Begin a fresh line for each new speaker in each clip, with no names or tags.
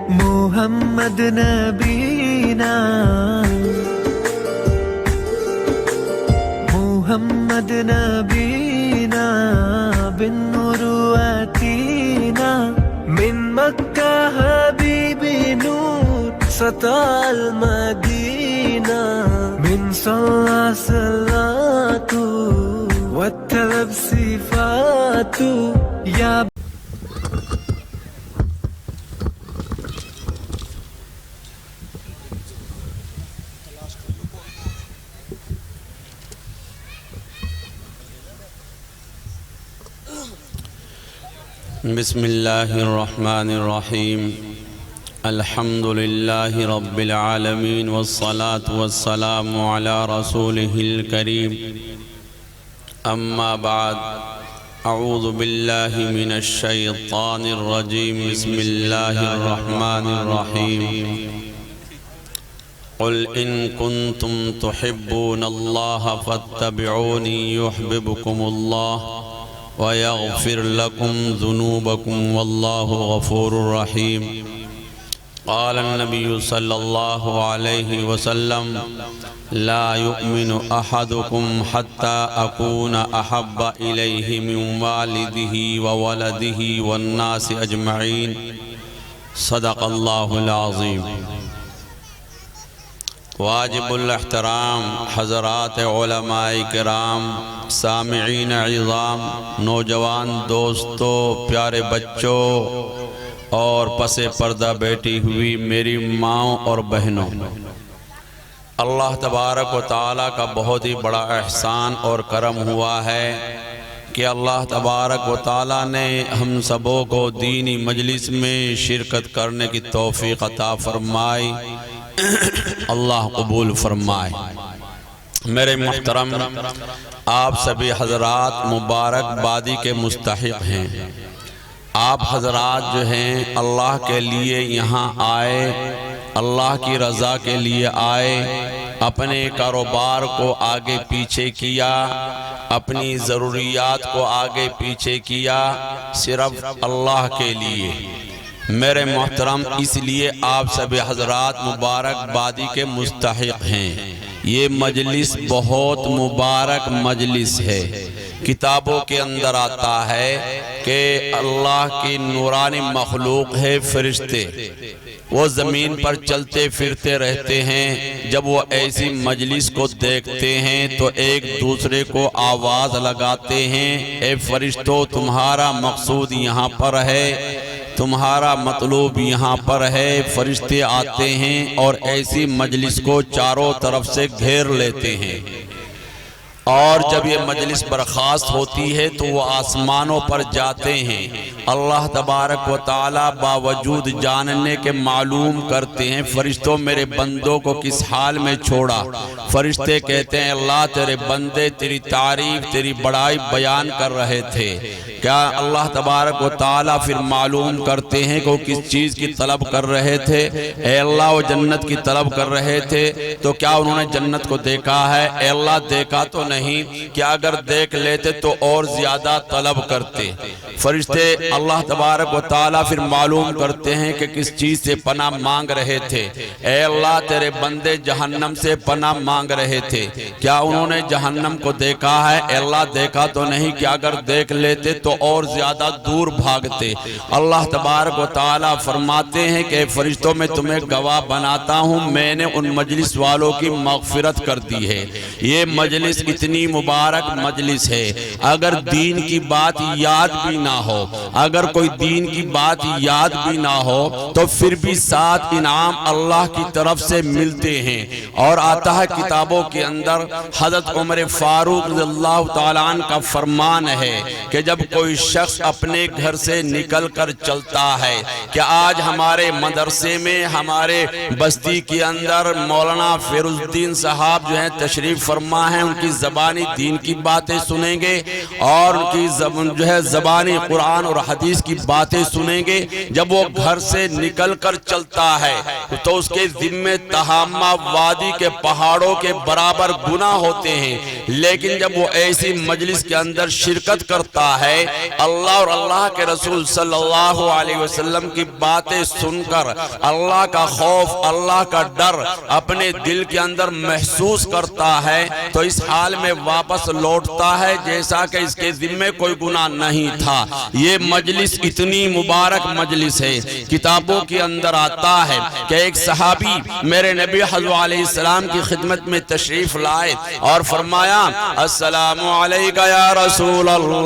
محمد نبینا محمد نبینا بالنور آتینا من مکہ حبیبی نور سطع المدینہ من صلى صلاته واتلب صفاته یا
بسم اللہ الرحمن الرحیم الحمد للہ رب العالمین والصلاة والسلام علی رسولہ الکریم اما بعد اعوذ باللہ من الشیطان الرجیم بسم اللہ الرحمن الرحیم قل ان کنتم تحبون اللہ فاتبعونی یحببکم اللہ وَيَغْفِرْ لَكُمْ ذُنُوبَكُمْ وَاللَّهُ غَفُورٌ رَحِيمٌ قال النبي صلى الله عليه وسلم لا يؤمن أحدكم حتى أكون أحب إليه من والده وولده والناس أجمعين صدق الله العظيم واجب الاحترام حضرات علماء کرام سامعین عظام نوجوان دوستوں پیارے بچوں اور پس پردہ بیٹھی ہوئی میری ماؤں اور بہنوں، اللہ تبارک و تعالیٰ کا بہت ہی بڑا احسان اور کرم ہوا ہے کہ اللہ تبارک و تعالیٰ نے ہم سبوں کو دینی مجلس میں شرکت کرنے کی توفیق عطا فرمائی، اللہ قبول فرمائے۔ میرے محترم آپ سبھی حضرات مبارک بادی کے مستحق ہیں۔ آپ حضرات جو ہیں اللہ کے لیے یہاں آئے، اللہ کی رضا کے لیے آئے، اپنے کاروبار کو آگے پیچھے کیا، اپنی ضروریات کو آگے پیچھے کیا، صرف اللہ کے لیے۔ میرے محترم اس لیے آپ سبھی حضرات مبارک بادی کے مستحق ہیں۔ یہ مجلس بہت مبارک مجلس ہے۔ کتابوں کے اندر آتا ہے کہ اللہ کی نورانی مخلوق ہے فرشتے، وہ زمین پر چلتے پھرتے رہتے ہیں، جب وہ ایسی مجلس کو دیکھتے ہیں تو ایک دوسرے کو آواز لگاتے ہیں، اے فرشتوں تمہارا مقصود یہاں پر ہے، تمہارا مطلوب یہاں پر ہے۔ فرشتے آتے ہیں اور ایسی مجلس کو چاروں طرف سے گھیر لیتے ہیں، اور جب یہ مجلس برخاست ہوتی ہے تو وہ آسمانوں پر جاتے ہیں۔ اللہ تبارک و تعالیٰ باوجود جاننے کے معلوم کرتے ہیں فرشتوں میرے بندوں کو کس حال میں چھوڑا۔ فرشتے کہتے ہیں اللہ تیرے بندے تیری تعریف تیری بڑائی بیان کر رہے تھے۔ کیا اللہ تبارک و تعالیٰ پھر معلوم کرتے ہیں کہ وہ کس چیز کی طلب کر رہے تھے؟ اے اللہ وہ جنت کی طلب کر رہے تھے، تو کیا انہوں نے جنت کو دیکھا ہے؟ اے اللہ دیکھا تو نہیں، کیا اگر دیکھ لیتے تو اور زیادہ طلب کرتے۔ فرشتے اللہ تبارک و تعالیٰ پھر معلوم کرتے ہیں کہ کس چیز سے پناہ مانگ رہے تھے۔ اے اللہ تیرے بندے جہنم سے پناہ مانگ رہے تھے، کیا انہوں نے جہنم کو دیکھا ہے؟ اے اللہ دیکھا تو نہیں، کیا اگر دیکھ لیتے تو اور زیادہ دور بھاگتے۔ اللہ تبارک و تعالیٰ فرماتے ہیں کہ فرشتوں میں تمہیں گواہ بناتا ہوں، میں نے ان مجلس والوں کی مغفرت کر دی ہے۔ یہ مجلس اتنی مبارک مجلس ہے، اگر دین کی بات یاد بھی نہ ہو، اگر کوئی دین کی بات یاد بھی نہ ہو تو پھر بھی 7 انعام اللہ کی طرف سے ملتے ہیں۔ اور آتا ہے کتابوں کے اندر حضرت عمر فاروق رضی اللہ تعالیٰ عنہ کا فرمان ہے کہ جب کوئی شخص اپنے گھر سے نکل کر چلتا ہے، کہ آج ہمارے مدرسے میں ہمارے بستی کے اندر مولانا فیروز الدین صاحب جو ہیں تشریف فرما ہیں، ان کی زبان زبانی دین کی باتیں سنیں گے اور ان کی جو ہے زبانی قرآن اور حدیث کی باتیں سنیں گے، جب وہ گھر سے نکل کر چلتا ہے تو اس کے ذمے تہامہ وادی کے پہاڑوں کے برابر گناہ ہوتے ہیں، لیکن جب وہ ایسی مجلس کے اندر شرکت کرتا ہے، اللہ اور اللہ کے رسول صلی اللہ علیہ وسلم کی باتیں سن کر اللہ کا خوف، اللہ کا ڈر اپنے دل کے اندر محسوس کرتا ہے، تو اس حال میں واپس لوٹتا ہے جیسا کہ اس کے ذمے کوئی گناہ نہیں تھا۔ یہ مجلس اتنی مبارک مجلس ہے، کتابوں کے اندر آتا ہے کہ ایک صحابی میرے نبی حضرت علیہ السلام کی خدمت میں تشریف لائے اور فرمایا السلام علیکہ یا رسول اللہ،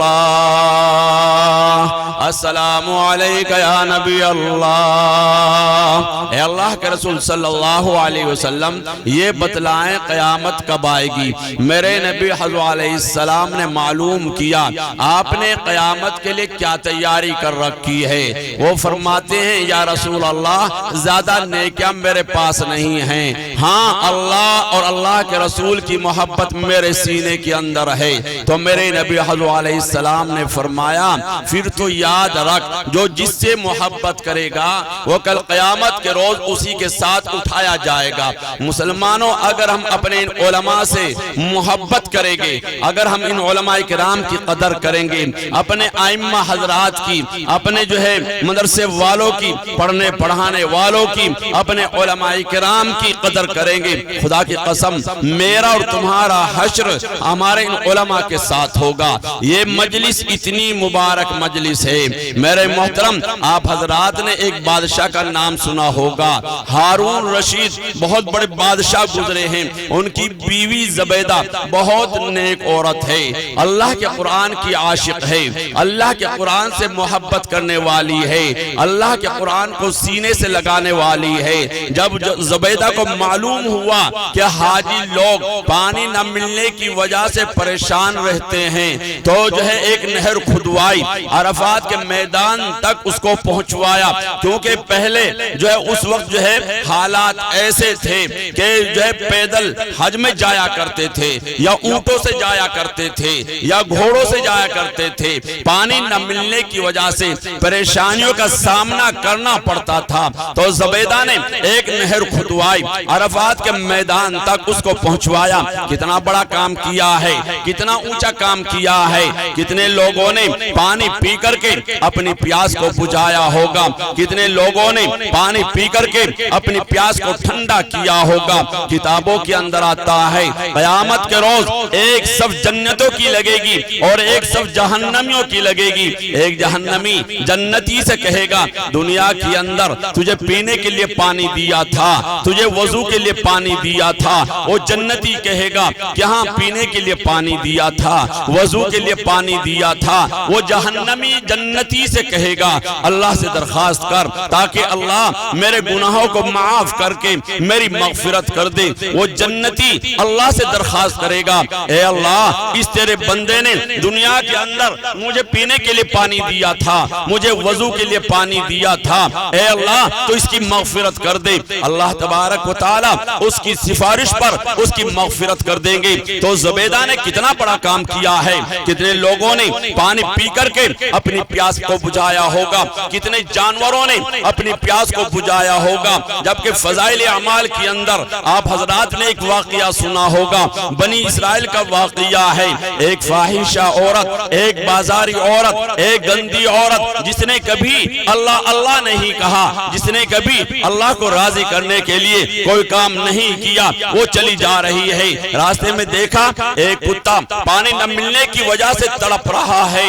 السلام علیکہ یا نبی اللہ۔ اے اللہ کے رسول صلی اللہ علیہ وسلم، یہ بتلائیں قیامت کب آئے گی؟ میرے نبی حضرت علیہ السلام نے معلوم کیا آپ نے قیامت کے لیے کیا تیاری کر رکھی ہے۔ وہ فرماتے ہیں یا رسول اللہ زیادہ نیکیاں میرے پاس نہیں ہیں، ہاں اللہ اور اللہ کے رسول کی محبت میرے سینے کے اندر ہے۔ تو میرے نبی حضرت علیہ السلام نے فرمایا پھر تو یاد رکھ جو جس سے محبت کرے گا وہ کل قیامت کے روز اسی کے ساتھ اٹھایا جائے گا۔ مسلمانوں، اگر ہم اپنے ان علماء سے محبت کریں گے، اگر ہم ان علماء کرام کی قدر کریں گے، اپنے ائمہ حضرات کی، اپنے جو ہے مدرسے والوں کی، پڑھنے پڑھانے والوں کی، اپنے علماء کرام کی قدر کریں گے، خدا کی قسم میرا اور تمہارا حشر ہمارے ان علماء کے ساتھ ہوگا۔ یہ مجلس اتنی مبارک مجلس ہے۔ میرے محترم، آپ حضرات نے ایک بادشاہ کا نام سنا ہوگا، ہارون رشید، بہت بڑے بادشاہ گزرے ہیں۔ ان کی بیوی زبیدہ بہت نیک عورت ہے، اللہ کے قرآن کی عاشق ہے، اللہ کے قرآن سے محبت کرنے والی ہے، اللہ کے قرآن کو سینے سے لگانے والی ہے۔ جب زبیدہ کو معلوم ہوا کہ حاجی لوگ پانی نہ ملنے کی وجہ سے پریشان رہتے ہیں، تو جو ہے ایک نہر کھدوائی، عرفات کے میدان تک اس کو پہنچوایا، کیونکہ پہلے جو ہے اس وقت جو ہے حالات ایسے تھے کہ جو ہے پیدل حج میں جایا کرتے تھے، یا اونٹوں سے جایا کرتے تھے، یا گھوڑوں سے جایا کرتے تھے، پانی نہ ملنے کی وجہ سے پریشانیوں کا سامنا کرنا پڑتا تھا۔ تو زبیدہ نے ایک نہر کھدوائی، عرفات کے میدان تک اس کو پہنچوایا۔ کتنا بڑا کام کیا ہے، کتنا اونچا کام کیا ہے، کتنے لوگوں نے پانی پی کر کے اپنی پیاس کو بجھایا ہوگا، کتنے لوگوں نے پانی پی کر کے اپنی پیاس کو ٹھنڈا کیا ہوگا۔ کتابوں کے اندر آتا ہے قیامت کے روز ایک صف جنتوں کی لگے گی اور ایک صف جہنمیوں کی لگے گی۔ ایک جہنمی جنتی سے کہے گا دنیا کے اندر تجھے پینے کے لیے پانی دیا تھا، تجھے وضو کے لیے پانی دیا تھا۔ وہ جنتی کہے گا کہ ہاں پینے کے لیے پانی دیا تھا، وضو کے لیے پانی دیا تھا۔ وہ جہنمی جنتی سے کہے گا اللہ سے درخواست کر تاکہ اللہ میرے گناہوں کو معاف کر کے میری مغفرت کر دے۔ وہ جنتی اللہ سے درخواست کرے گا اے اللہ اس تیرے بندے نے دنیا کے اندر مجھے پینے کے لیے پانی دیا تھا، مجھے وضو کے لیے پانی دیا تھا، اے اللہ تو اس کی مغفرت کر دے۔ اللہ تبارک و تعالی اس کی سفارش پر اس کی مغفرت کر دیں گے۔ تو زبیدہ نے کتنا بڑا کام کیا ہے، کتنے لوگوں نے پانی پی کر کے اپنی پیاس کو بجھایا ہوگا، کتنے جانوروں نے اپنی پیاس کو بجھایا ہوگا۔ جبکہ فضائل اعمال کے اندر آپ حضرات نے ایک واقعہ سنا ہوگا، بنی اسرائیل کا واقعہ ہے۔ ایک فاحشہ عورت، ایک بازاری عورت، ایک گندی عورت جس نے کبھی اللہ اللہ نہیں کہا، جس نے کبھی اللہ کو راضی کرنے کے لیے کوئی کام نہیں کیا، وہ چلی جا رہی ہے۔ راستے میں دیکھا ایک کتا پانی نہ ملنے کی وجہ سے تڑپ رہا ہے،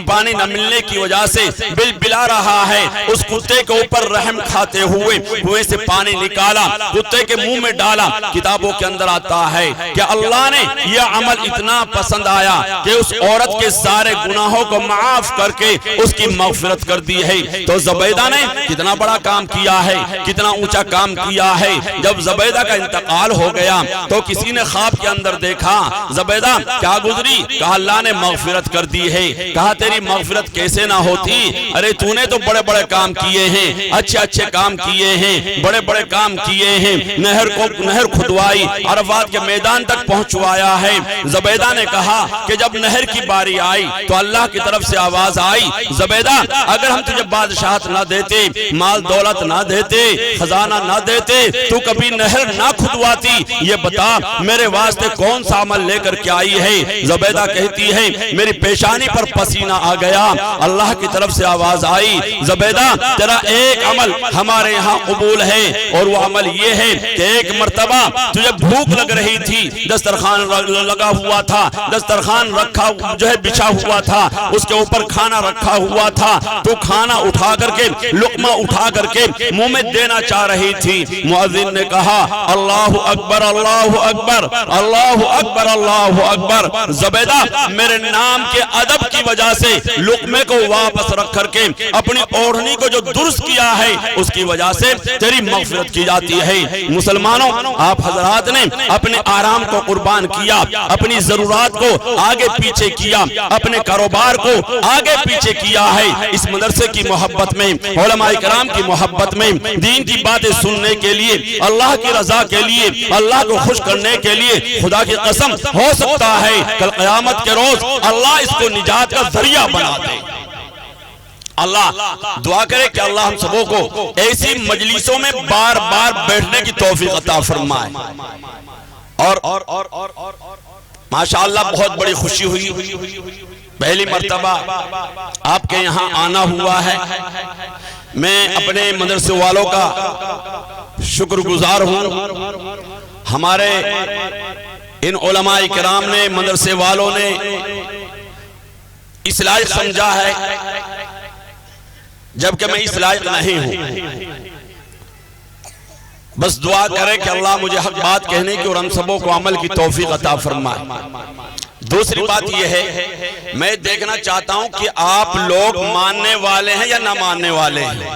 پانی نہ ملنے کی وجہ سے بل بلا رہا ہے۔ اس کتے کے اوپر رحم کھاتے ہوئے کنویں سے پانی نکالا، کتے کے منہ میں ڈالا۔ کتابوں کے اندر آتا ہے کہ اللہ نے یہ عمل اتنا پسند آیا کہ اس عورت کے سارے گناہوں کو معاف کر کے اس کی مغفرت کر دی ہے۔ تو زبیدہ نے کتنا بڑا کام کیا ہے، کتنا اونچا کام کیا ہے۔ جب زبیدہ کا انتقال ہو گیا تو کسی نے خواب کے اندر دیکھا زبیدہ کیا گزری، کہا اللہ نے مغفرت کر دی ہے۔ کہا تیری مغفرت کیسے کیسے نہ ہوتی؟ ارے تو نے تو بڑے بڑے کام کیے ہیں، اچھے اچھے کام کیے ہیں، بڑے بڑے کام کیے ہیں، نہر کھدوائی، عرفات کے میدان تک پہنچوایا ہے۔ زبیدہ نے کہا کہ جب نہر کی باری آئی تو اللہ کی طرف سے آواز آئی، زبیدہ اگر ہم تجھے بادشاہت نہ دیتے، مال دولت نہ دیتے، خزانہ نہ دیتے، تو کبھی نہر نہ کھدواتی، یہ بتا میرے واسطے کون سا عمل لے کر کے آئی ہے؟ زبیدہ کہتی ہے میری پیشانی پر پسینہ آ گیا، اللہ کی طرف سے آواز آئی، زبیدہ تیرا ایک عمل ہمارے یہاں قبول ہے، اور وہ عمل یہ ہے کہ ایک مرتبہ تجھے بھوک لگ رہی تھی، دسترخوان لگا ہوا تھا، دسترخوان رکھا جو ہے بچھا ہوا تھا، اس کے اوپر کھانا رکھا ہوا تھا، تو کھانا اٹھا کر کے لقمہ اٹھا کر کے منہ میں دینا چاہ رہی تھی، مؤذن نے کہا اللہ اکبر اللہ اکبر اللہ اکبر اللہ اکبر، زبیدہ میرے نام کے ادب کی وجہ سے لقمے کو واپس رکھ کر کے اپنی اوڑھنی کو جو درست کیا ہے اس کی وجہ سے تیری مغفرت کی جاتی ہے۔ مسلمانوں، آپ حضرات نے اپنے آرام کو قربان کیا، اپنی ضرورات کو آگے پیچھے کیا، اپنے کاروبار کو آگے پیچھے کیا ہے، اس مدرسے کی محبت میں، علماء کرام کی محبت میں، دین کی باتیں سننے کے لیے، اللہ کی رضا کے لیے، اللہ کو خوش کرنے کے لیے، خدا کی قسم ہو سکتا ہے کل قیامت کے روز اللہ اس کو نجات کا ذریعہ بنا دے۔ اللہ دعا کرے کہ اللہ ہم سبوں کو ایسی مجلسوں میں بار بار بیٹھنے کی توفیق عطا فرمائے۔ اور ماشاءاللہ بہت بڑی خوشی ہوئی، پہلی مرتبہ آپ کے یہاں آنا ہوا ہے، میں اپنے مدرسے والوں کا شکر گزار ہوں، ہمارے ان علماء کرام نے، مدرسے والوں نے اس لائق سمجھا ہے، جبکہ میں اس لائق نہیں ہوں۔ بس دعا کرے کہ اللہ مجھے حق بات کہنے کی اور ہم سبوں کو عمل کی توفیق عطا فرمائے۔ دوسری بات یہ ہے، میں دیکھنا چاہتا ہوں کہ آپ لوگ ماننے والے ہیں یا نہ ماننے والے ہیں۔